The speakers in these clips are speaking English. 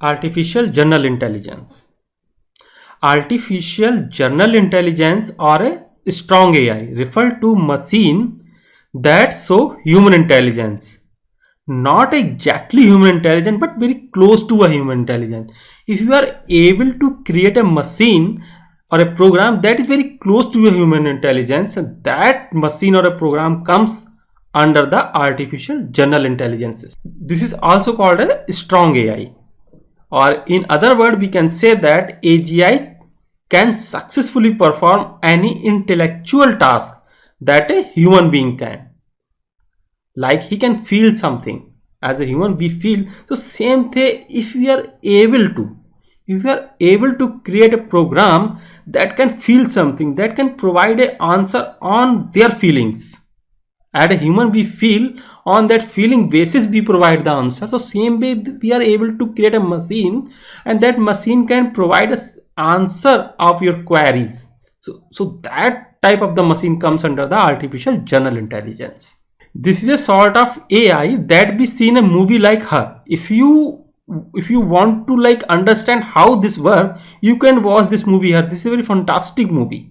Artificial general intelligence. Artificial general intelligence or a strong AI refer to machine that show human intelligence. Not exactly human intelligence, but very close to a human intelligence. If you are able to create a machine or a program that is very close to a human intelligence, that machine or a program comes under the artificial general intelligence. This is also called a strong AI. Or in other words, we can say that AGI can successfully perform any intellectual task that a human being can. Like he can feel something. As a human we feel. So same thing, if we are able to create a program that can feel something, that can provide an answer on their feelings. As a human we feel, on that feeling basis we provide the answer. So same way we are able to create a machine, and that machine can provide us answer of your queries. So that type of the machine comes under the artificial general intelligence. This is a sort of AI that we see in a movie like Her. If you want to like understand how this works, you can watch this movie Her. This is a very fantastic movie.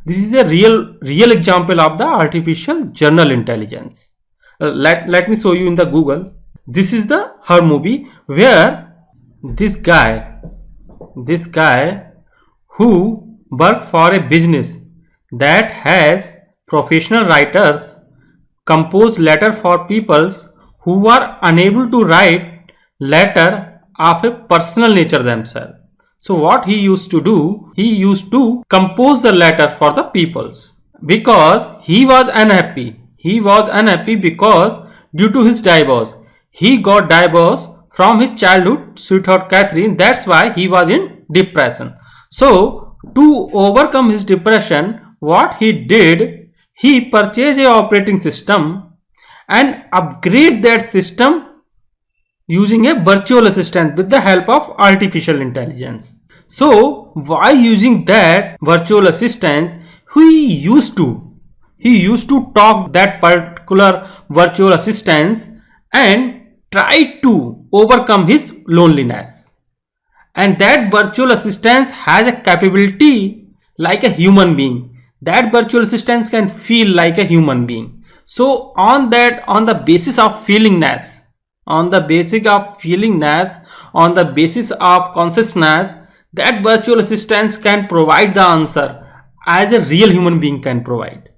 This is a real example of the artificial general intelligence. Let me show you in the Google. This is the Her movie, where this guy who work for a business that has professional writers compose letter for peoples who are unable to write letter of a personal nature themselves. So what he used to do, he used to compose the letter for the peoples, because he was unhappy. He was unhappy because due to his divorce, he got divorced from his childhood sweetheart Catherine. That's why he was in depression. So to overcome his depression, what he did, he purchased a operating system and upgrade that system using a virtual assistant with the help of artificial intelligence. So while using that virtual assistant, he used to talk that particular virtual assistant and try to overcome his loneliness. And that virtual assistant has a capability like a human being. That virtual assistant can feel like a human being. So on the basis of feelingness, on the basis of consciousness, that virtual assistant can provide the answer as a real human being can provide.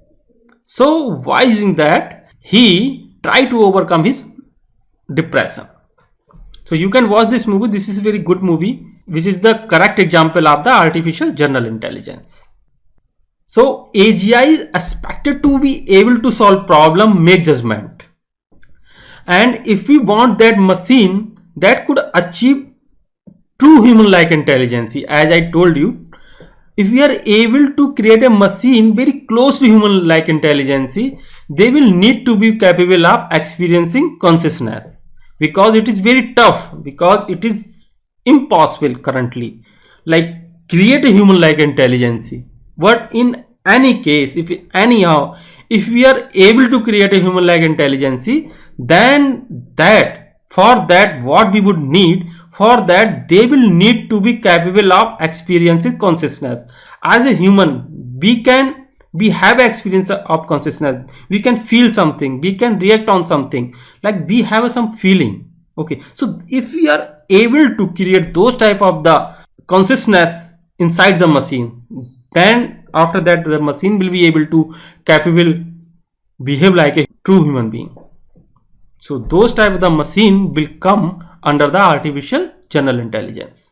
So while using that, he tried to overcome his depression. So you can watch this movie. This is a very good movie, which is the correct example of the artificial general intelligence. So AGI is expected to be able to solve problem, make judgment. And if we want that machine that could achieve true human-like intelligence, as I told you, if we are able to create a machine very close to human-like intelligence, they will need to be capable of experiencing consciousness, because it is very tough, because it is impossible currently, like create a human-like intelligence. But in any case, if we are able to create a human-like intelligence, then what we would need, for that they will need to be capable of experiencing consciousness. As a human, we have experience of consciousness. We can feel something, we can react on something, like we have some feeling. Okay, so if we are able to create those type of the consciousness inside the machine, then after that the machine will be able to behave like a true human being. So those type of the machine will come under the artificial general intelligence.